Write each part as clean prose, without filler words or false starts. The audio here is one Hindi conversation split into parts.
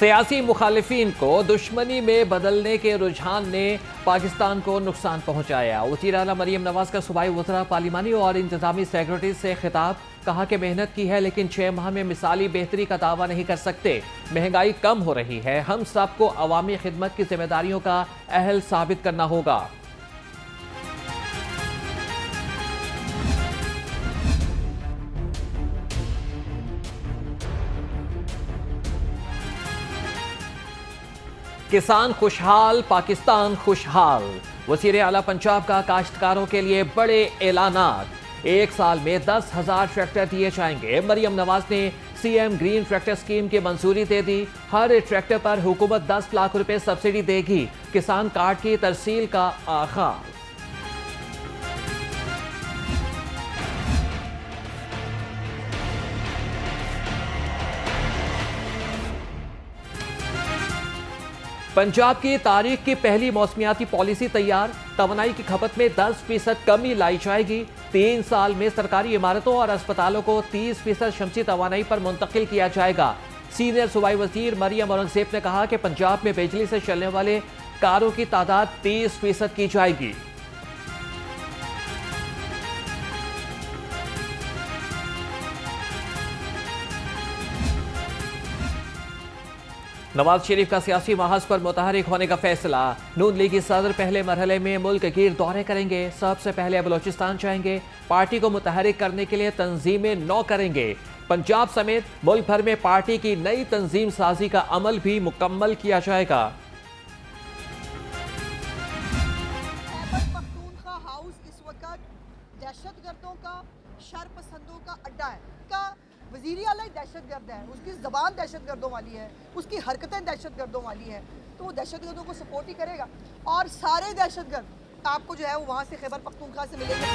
सियासी मुखालिफिन को दुश्मनी में बदलने के रुझान ने पाकिस्तान को नुकसान पहुंचाया। वज़ीर आला मरियम नवाज का सूबाई वज़रा पार्लिमानी और इंतजामी सेक्रेटरी से खिताब, कहा कि मेहनत की है लेकिन 6 माह में मिसाली बेहतरी का दावा नहीं कर सकते। महंगाई कम हो रही है, हम सबको अवामी खिदमत की जिम्मेदारियों का अहल साबित करना होगा। किसान खुशहाल, पाकिस्तान खुशहाल। वज़ीर आला पंजाब का काश्तकारों के लिए बड़े ऐलानात। 1 साल में 10,000 ट्रैक्टर दिए जाएंगे। मरियम नवाज ने सीएम ग्रीन ट्रैक्टर स्कीम की मंजूरी दे दी। हर ट्रैक्टर पर हुकूमत 10 लाख रुपए सब्सिडी देगी। किसान कार्ड की तरसील का आगाज। पंजाब की तारीख की पहली मौसमियाती पॉलिसी तैयार। तवानाई की खपत में 10% कमी लाई जाएगी। 3 साल में सरकारी इमारतों और अस्पतालों को 30% शमसी तवानाई पर मुंतकिल किया जाएगा। सीनियर सूबाई वजीर मरियम औरंगजेब ने कहा कि पंजाब में बिजली से चलने वाले कारों की तादाद 30% की जाएगी। नवाज शरीफ का सियासी महाज पर मुतहरिक होने का फैसला। नून लीगी सदर पहले मरहले में मुल्क गिर दौरे करेंगे। सबसे पहले बलोचिस्तान जाएंगे। पार्टी को मुतहरिक करने के लिए तंजीमें नौ करेंगे। पंजाब समेत मुल्क भर में पार्टी की नई तंजीम साजी का अमल भी मुकम्मल किया जाएगा। पख्तूनख्वा हाउस इस वक्त दहशतगर्दों का, शरपसंदों का अड्डा है। वज़ीर आला दहशतगर्द है, उसकी ज़बान दहशतगर्दों वाली है, उसकी हरकतें दहशतगर्दों वाली है, तो वो दहशतगर्दों को सपोर्ट ही करेगा। और सारे दहशतगर्द आपको जो है वो वहाँ से खैबर पख्तूनख्वा से मिलेंगे।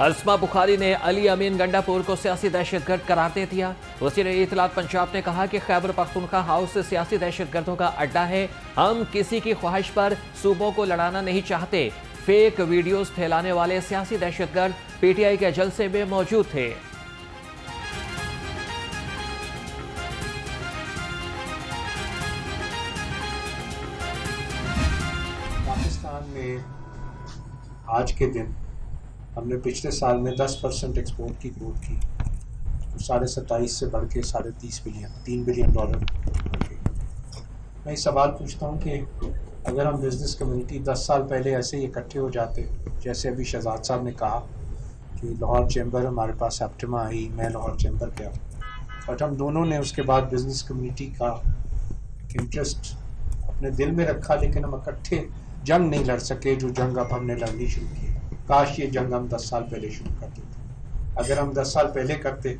अस्मा बुखारी ने अली अमीन गंडापुर को सियासी दहशतगर्द करार दे दिया। वज़ीर इत्तलात पंजाब ने कहा कि खैबर पख्तूनख्वा हाउस सियासी दहशतगर्दों का अड्डा है। हम किसी की ख्वाहिश पर सूबों को लड़ाना नहीं चाहते। फेक वीडियोस फैलाने वाले सियासी दहशतगर्द पीटीआई के जलसे में मौजूद थे। पाकिस्तान में आज के दिन हमने पिछले साल में 10% एक्सपोर्ट की ग्रोथ की, तो 27.5 से बढ़ के 30.5 बिलियन, $3 बिलियन बढ़ गई। मैं एक सवाल पूछता हूँ कि अगर हम बिजनेस कम्युनिटी 10 साल पहले ऐसे ही इकट्ठे हो जाते, जैसे अभी शहजाद साहब ने कहा कि लाहौर चैम्बर हमारे पास एप्टिमा आई, मैं लाहौर चैम्बर गया, बट हम दोनों ने उसके बाद बिजनेस कम्युनिटी का इंटरेस्ट अपने दिल में रखा, लेकिन हम इकट्ठे जंग नहीं लड़ सके जो जंग अब हमने लड़नी शुरू की। काश ये जंग हम 10 साल पहले शुरू कर देते। अगर हम 10 साल पहले करते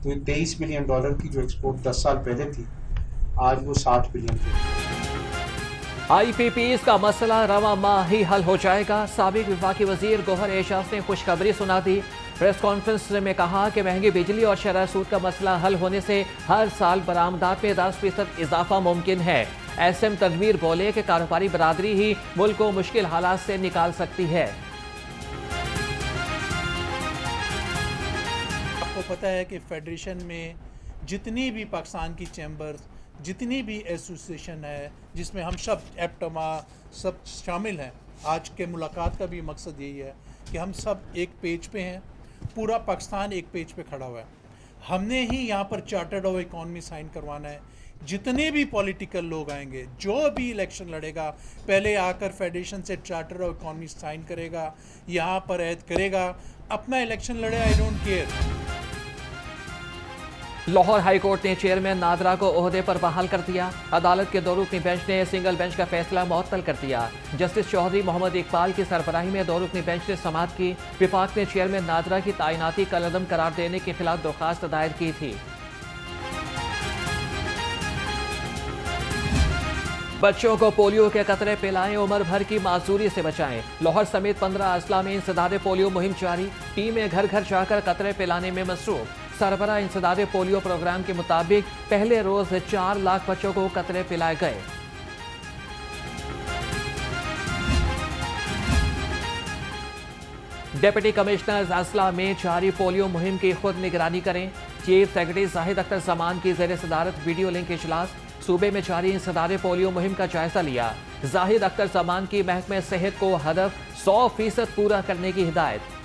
तो $23 बिलियन की जो एक्सपोर्ट 10 साल पहले थी, आज वो 60 बिलियन थी। IPPs का मसला रवा माह ही हल हो जाएगा। साबिक विफाकी वजीर गौहर एजाज ने खुशखबरी सुना दी। प्रेस कॉन्फ्रेंस में कहा कि महंगी बिजली और शरह सूद का मसला हल होने से हर साल बरामदात में 10% इजाफा मुमकिन है। SM तनवीर बोले कि कारोबारी बरादरी ही मुल्क को मुश्किल हालात से निकाल सकती है। आपको पता है कि फेडरेशन में जितनी भी पाकिस्तान की चैम्बर्स, जितनी भी एसोसिएशन है, जिसमें हम सब एप्टमा सब शामिल हैं, आज के मुलाकात का भी मकसद यही है कि हम सब एक पेज पे हैं। पूरा पाकिस्तान एक पेज पे खड़ा हुआ है। हमने ही यहाँ पर चार्टर्ड ऑफ इकॉनमी साइन करवाना है। जितने भी पॉलिटिकल लोग आएंगे, जो भी इलेक्शन लड़ेगा, पहले आकर फेडरेशन से चार्टर ऑफ इकॉनमी साइन करेगा, यहाँ पर ऐड करेगा, अपना इलेक्शन लड़े, I don't care. Lahore high court ने चेयरमैन नादरा को ओहदे पर बहाल कर दिया। अदालत के 2 रुकनी बेंच ने सिंगल बेंच का फैसला मुअत्तल कर दिया। जस्टिस चौधरी मोहम्मद इकबाल की सरबराही में 2 रुकनी बेंच ने समाअत की। विफाक ने चेयरमैन नादरा की तैनाती कलअदम करार देने के खिलाफ दरख्वास्त दायर की थी। बच्चों को पोलियो के कतरे पिलाएं, उम्र भर की माजूरी से बचाएं। लाहौर समेत 15 अजला में इंसदादे पोलियो मुहिम जारी। टीमें घर घर जाकर कतरे पिलाने में मसरूफ। सरबरा इंसदादे पोलियो प्रोग्राम के मुताबिक पहले रोज 4 लाख बच्चों को कतरे पिलाए गए। डिप्टी कमिश्नर अजला में जारी पोलियो मुहिम की खुद निगरानी करें। चीफ सेक्रेटरी जाहिद अख्तर जमान की ज़ेर सदारत वीडियो लिंक इजलास। सूबे में जारी इंसदारे पोलियो मुहिम का जायजा लिया। जाहिद अख्तर जमान की महकमे सेहत को हदफ 100% पूरा करने की हिदायत।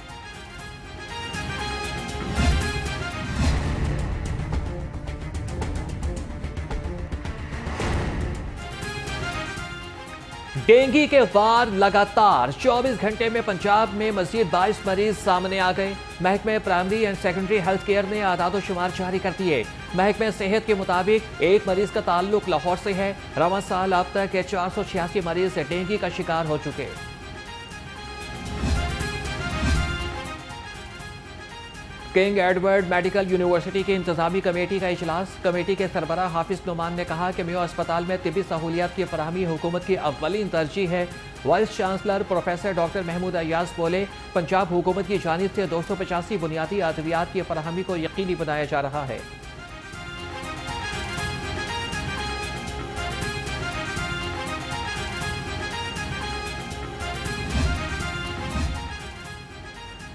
डेंगू के वार लगातार 24 घंटे में पंजाब में मजीद 22 मरीज सामने आ गए। महकमे primary and secondary health care ने आदाद-ओ-शुमार जारी कर दिए। महकमे सेहत के मुताबिक एक मरीज का ताल्लुक लाहौर से है। रवां साल अब तक 486 मरीज डेंगू का शिकार हो चुके। किंग एडवर्ड मेडिकल यूनिवर्सिटी की इंतजामी कमेटी का इजलास। कमेटी के सरबराह हाफिज नुमान ने कहा कि मेयो अस्पताल में तिब्बी सहूलियात की फराहमी हुकूमत की अव्वलीन तरजीह है। Vice chancellor professor doctor Mahmood Ayaz बोले, पंजाब हुकूमत की जानिब से 285 बुनियादी अद्वियात की फराहमी को यकीनी बनाया जा रहा है।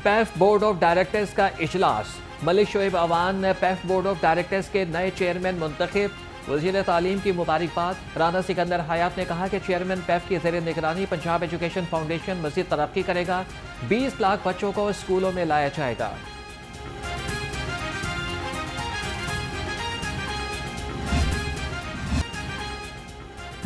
पैफ बोर्ड ऑफ डायरेक्टर्स का इजलास। मलिक शोएब अवान ने पैफ बोर्ड ऑफ डायरेक्टर्स के नए चेयरमैन मुंतखब। वज़ीर तालीम की मुबारकबाद। राना सिकंदर हयात ने कहा कि चेयरमैन पैफ की ज़ेर निगरानी पंजाब एजुकेशन फाउंडेशन मज़ीद तरक्की करेगा। 20 लाख बच्चों को स्कूलों में लाया जाएगा।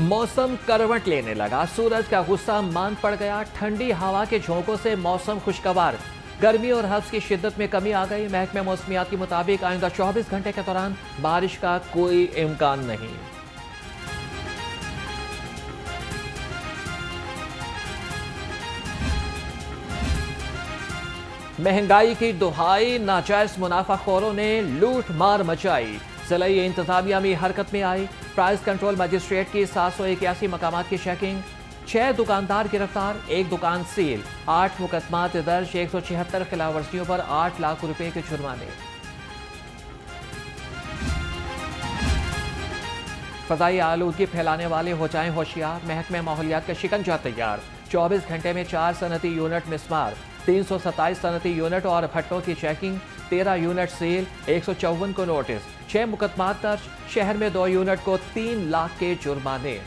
मौसम करवट लेने लगा। सूरज का गुस्सा मान पड़ गया। ठंडी हवा के झोंकों से मौसम खुशगवार। गर्मी और हब्स की शिद्दत में कमी आ गई। महकमे मौसमियात के मुताबिक आइंदा 24 घंटे के दौरान बारिश का कोई इम्कान नहीं। महंगाई की दुहाई। नाजायज मुनाफाखोरों ने लूट मार मचाई। जिला इंतजामिया में हरकत में आई। प्राइस कंट्रोल मजिस्ट्रेट की 781 मकामात की चेकिंग। 6 दुकानदार गिरफ्तार, 1 दुकान सील। 8 मुकदमात दर्ज। 176 खिलाफवर्जियों पर 8 लाख रुपए के जुर्माने। फजाई आलूदगी फैलाने वाले हो जाएं होशियार। महकमे माहौलियात का शिकंजा तैयार। 24 घंटे में 4 सनती यूनिट मिसमार। 327 सनती यूनिट और भट्टों की चेकिंग। 13 unit seal. 154 को नोटिस। 6 मुकदमात दर्ज। शहर में 2 यूनिट को 3 लाख के जुर्माने।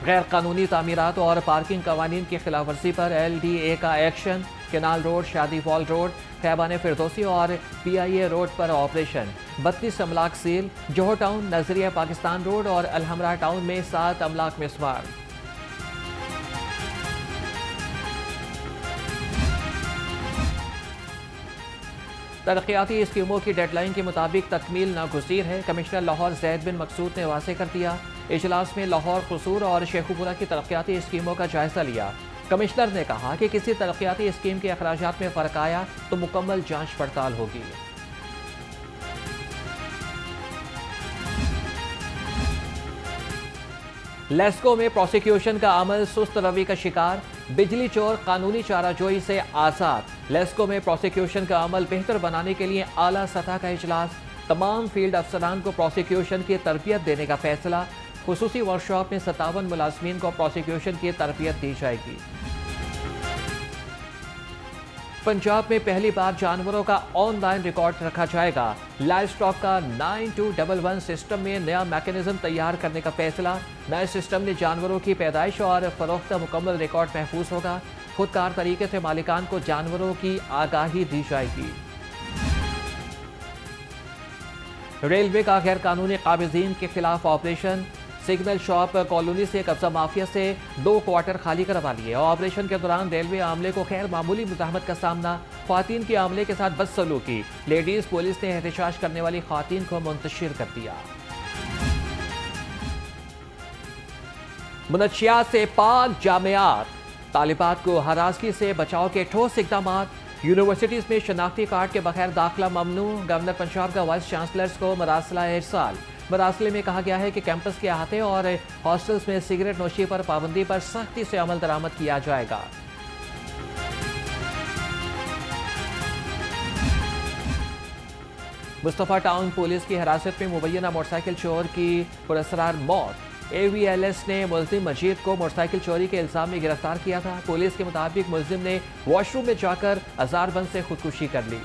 गैर कानूनी तामीरात और पार्किंग कवानीन की खिलाफवर्जी पर LDA का एक्शन। केनाल रोड, शादी वॉल रोड, खैबान फिरदौसी और PIA रोड पर ऑपरेशन। 32 अमलाक सील। जोहर टाउन, नजरिया पाकिस्तान रोड और अलहमरा टाउन में 7 अमलाक मिसमार। तरक्याती स्कीमों की डेडलाइन के मुताबिक तकमील नागुज़ीर है। कमिश्नर लाहौर जैद बिन मकसूद ने वाज़ेह कर दिया। इजलास में लाहौर, कसूर और शेखुपुरा की तरक्याती स्कीमों का जायजा लिया। कमिश्नर ने कहा कि किसी तरक्याती स्कीम के अखराजात में फ़र्क आया तो मुकम्मल जांच पड़ताल होगी। लेस्को में प्रोसिक्यूशन का अमल सुस्त रवि का शिकार। बिजली चोर कानूनी चाराजोई से आज़ाद। लेस्को में प्रोसिक्यूशन का अमल बेहतर बनाने के लिए आला सतह का इजलास। तमाम फील्ड अफसरान को प्रोसिक्यूशन की तरबियत देने का फैसला। खुसूसी वर्कशॉप में 57 मुलाजमीन को प्रोसिक्यूशन की तरबियत दी जाएगी। पंजाब में पहली बार जानवरों का ऑनलाइन रिकॉर्ड रखा जाएगा। लाइव स्टॉक का 9211 सिस्टम में नया मैकेनिज्म तैयार करने का फैसला। नए सिस्टम में जानवरों की पैदाइश और फरोख्त मुकम्मल रिकॉर्ड महफूज होगा। खुदकार तरीके से मालिकान को जानवरों की आगाही दी जाएगी। रेलवे का गैर कानूनी काबिज़ीन के खिलाफ ऑपरेशन। सिग्नल शॉप कॉलोनी से कब्जा माफिया से 2 क्वार्टर खाली करवा लिए। ऑपरेशन के दौरान रेलवे आमले को खैर मामूली मुज़ाहमत का सामना। ख्वातीन की आमले के साथ बदसलूकी। लेडीज पुलिस ने एहतजाज करने वाली ख्वातीन को मुंतशिर कर दिया। मुनशियात से पाक जामियात। तालिबात को हरासगी से बचाव के ठोस इक़दामात। यूनिवर्सिटीज़ में शनाख्ती कार्ड के बगैर दाखिला ममनू। गवर्नर पंजाब का वाइस चांसलर्स को मरासला इरसाल। मरासले में कहा गया है कि कैंपस के अहाते और हॉस्टल्स में सिगरेट नोशी पर पाबंदी पर सख्ती से अमल दरामद किया जाएगा। मुस्तफा टाउन पुलिस की हिरासत में मुबैना मोटरसाइकिल चोर की पुरअसरार मौत। AVLS ने मुल्जिम मजीद को मोटरसाइकिल चोरी के इल्जाम में गिरफ्तार किया था। पुलिस के मुताबिक मुल्जिम ने वॉशरूम में जाकर अजारबंद से खुदकुशी कर ली।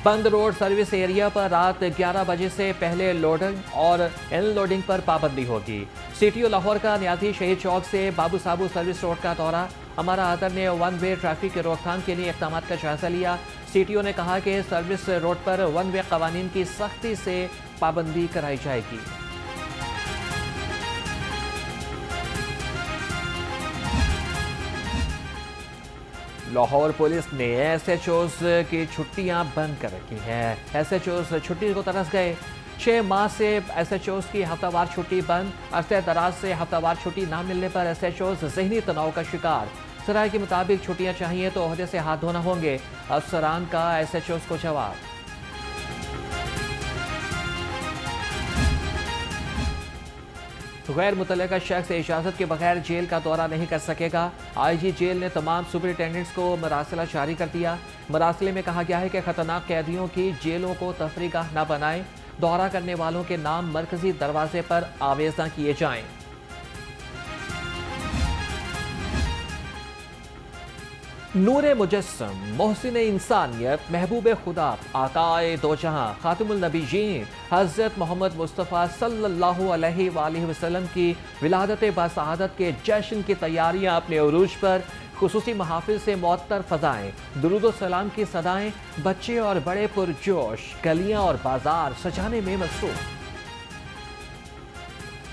बंद रोड सर्विस एरिया पर रात 11 बजे से पहले लोडिंग और अनलोडिंग पर पाबंदी होगी। सीटीओ लाहौर का न्याजी शहीद चौक से बाबू साबू सर्विस रोड का दौरा। हमारा आदर ने वन वे ट्रैफिक की रोकथाम के लिए इक़दाम का जायजा लिया। सीटीओ ने कहा कि सर्विस रोड पर वन वे कवानीन की सख्ती से पाबंदी कराई जाएगी। लाहौर पुलिस ने एसएचओज की छुट्टियां बंद कर रखी हैं। एसएचओज छुट्टी को तरस गए। 6 माह से एसएचओज की हफ्तावार छुट्टी बंद। अरसे दराज से हफ्तावार छुट्टी ना मिलने पर एसएचओज ज़हनी तनाव का शिकार। सराय के मुताबिक छुट्टियां चाहिए तो ओहदे से हाथ धोना होंगे। अफसरान का एसएचओज को जवाब। गैर मुतल्लिका शख्स इजाज़त के बगैर जेल का दौरा नहीं कर सकेगा। आईजी जेल ने तमाम सुपरिटेंडेंट्स को मरासिला जारी कर दिया। मरासिले में कहा गया है कि खतरनाक कैदियों की जेलों को तफरीगाह न बनाएं। दौरा करने वालों के नाम मरकजी दरवाजे पर आवेज़ा किए जाएं। नूरे मुजस्सम, मोहसिन इंसानियत, महबूब खुदा, आकाए दो जहां, खातिमुल नबीयीन हज़रत मोहम्मद मुस्तफ़ा सल्लल्लाहु अलैहि वसल्लम की विलादत बासआदत के जश्न की तैयारियां अपने उरूज पर खुसूसी महाफिल से मुअत्तर फ़ज़ाएँ, दुरूद व सलाम की सदाएँ, बच्चे और बड़े पुरजोश, गलियाँ और बाजार सजाने में मसरूफ़।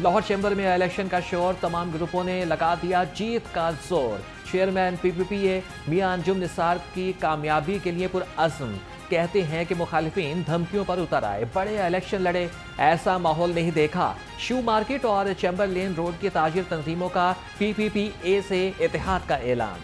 लाहौर चैम्बर में इलेक्शन का शोर, तमाम ग्रुपों ने लगा दिया जीत का जोर। चेयरमैन पीपीपीए मियां अंजुम निसार की कामयाबी के लिए पुरअज़्म, कहते हैं कि मुखालिफिन धमकियों पर उतर आए, बड़े इलेक्शन लड़े, ऐसा माहौल नहीं देखा। शू मार्केट और चैम्बर लेन रोड की ताजिर तंजीमों का पीपीपीए से इत्तेहाद का ऐलान।